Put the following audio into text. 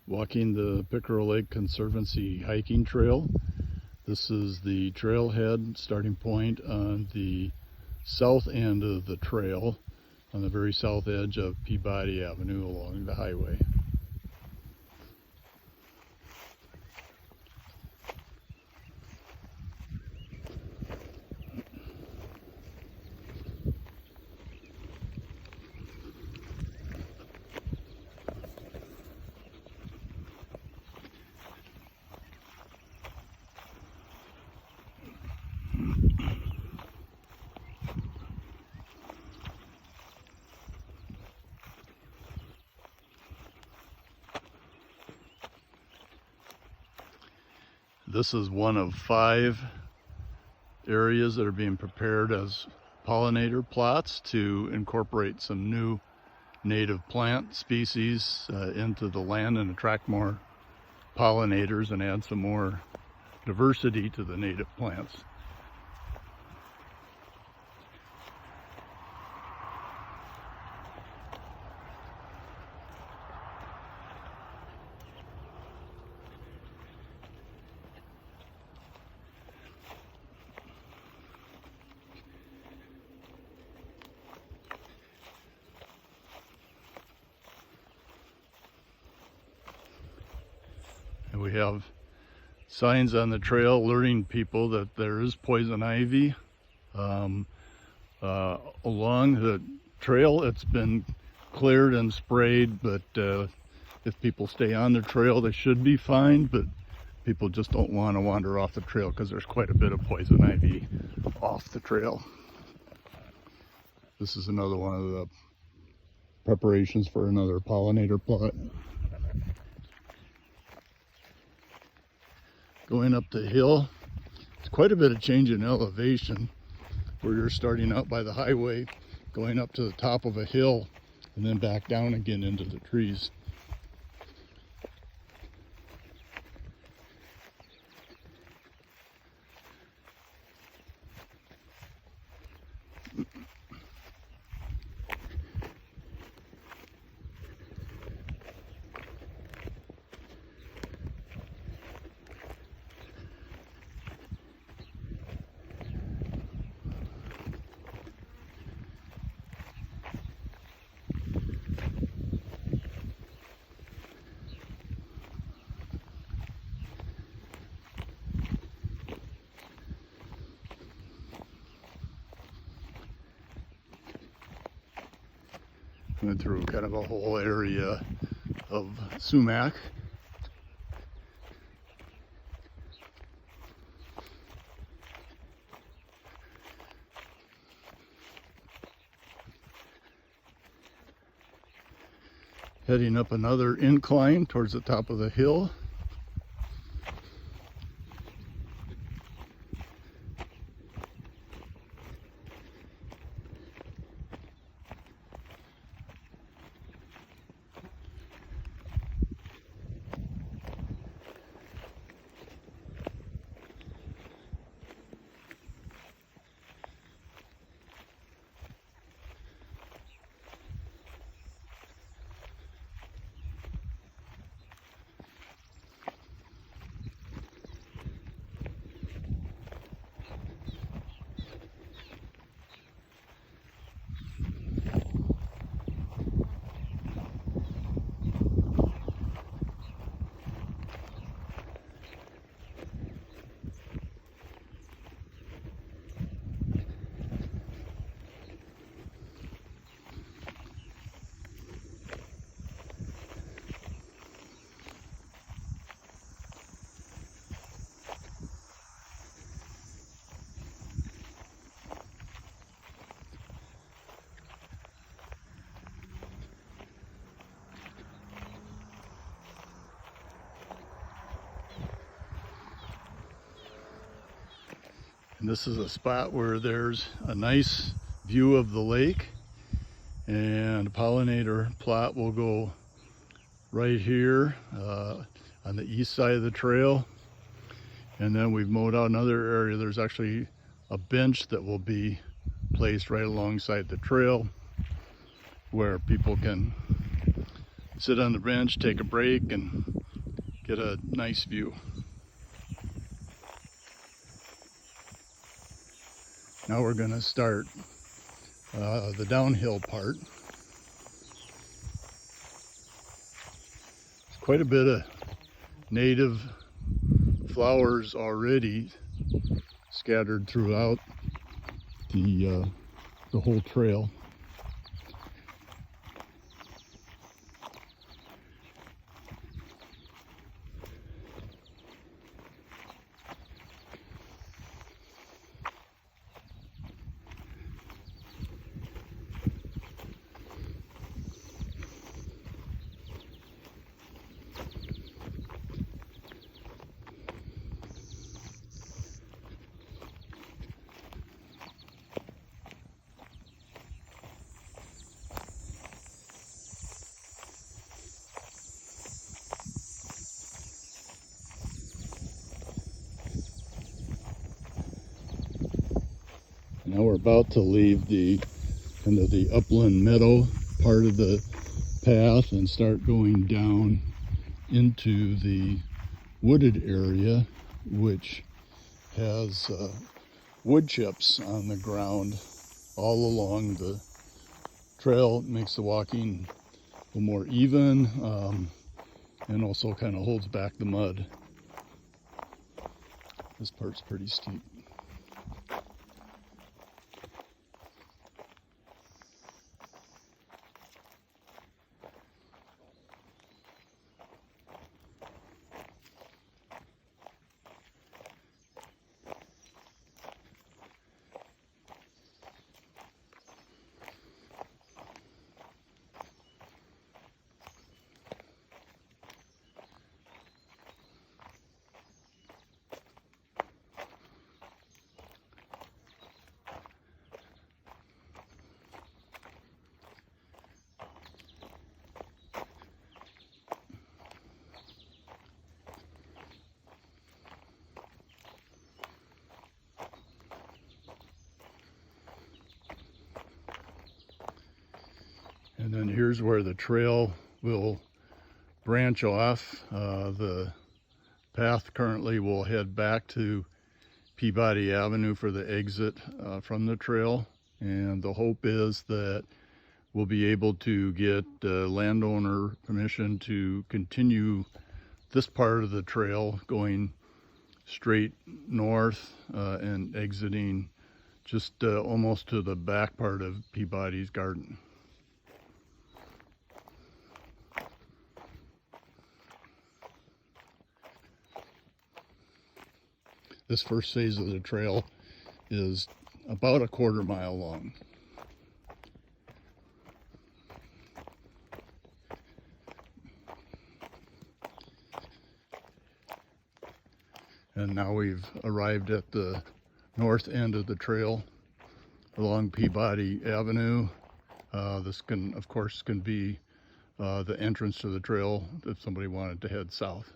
Walking the Pickerel Lake Conservancy hiking trail. This is the trailhead starting point on the south end of the trail, on the very south edge of Peabody Avenue along the highway. This is one of 5 areas that are being prepared as pollinator plots to incorporate some new native plant species into the land and attract more pollinators and add some more diversity to the native plants. And we have signs on the trail alerting people that there is poison ivy along the trail. It's been cleared and sprayed, but if people stay on the trail, they should be fine, but people just don't want to wander off the trail because there's quite a bit of poison ivy off the trail. This is another one of the preparations for another pollinator plot. Going up the hill, it's quite a bit of change in elevation, where you're starting out by the highway, going up to the top of a hill, and then back down again into the trees. Went through kind of a whole area of sumac. Heading up another incline towards the top of the hill. And this is a spot where there's a nice view of the lake, and a pollinator plot will go right here on the east side of the trail. And then we've mowed out another area. There's actually a bench that will be placed right alongside the trail where people can sit on the bench, take a break, and get a nice view. Now we're going to start the downhill part. There's quite a bit of native flowers already scattered throughout the whole trail. Now we're about to leave the kind of the upland meadow part of the path and start going down into the wooded area, which has wood chips on the ground all along the trail. It makes the walking a little more even, and also kind of holds back the mud. This part's pretty steep. And then here's where the trail will branch off. The path currently will head back to Peabody Avenue for the exit from the trail. And the hope is that we'll be able to get landowner permission to continue this part of the trail going straight north and exiting just almost to the back part of Peabody's garden. This first phase of the trail is about a 1/4 mile long. And now we've arrived at the north end of the trail along Peabody Avenue. This can, of course, be the entrance to the trail if somebody wanted to head south.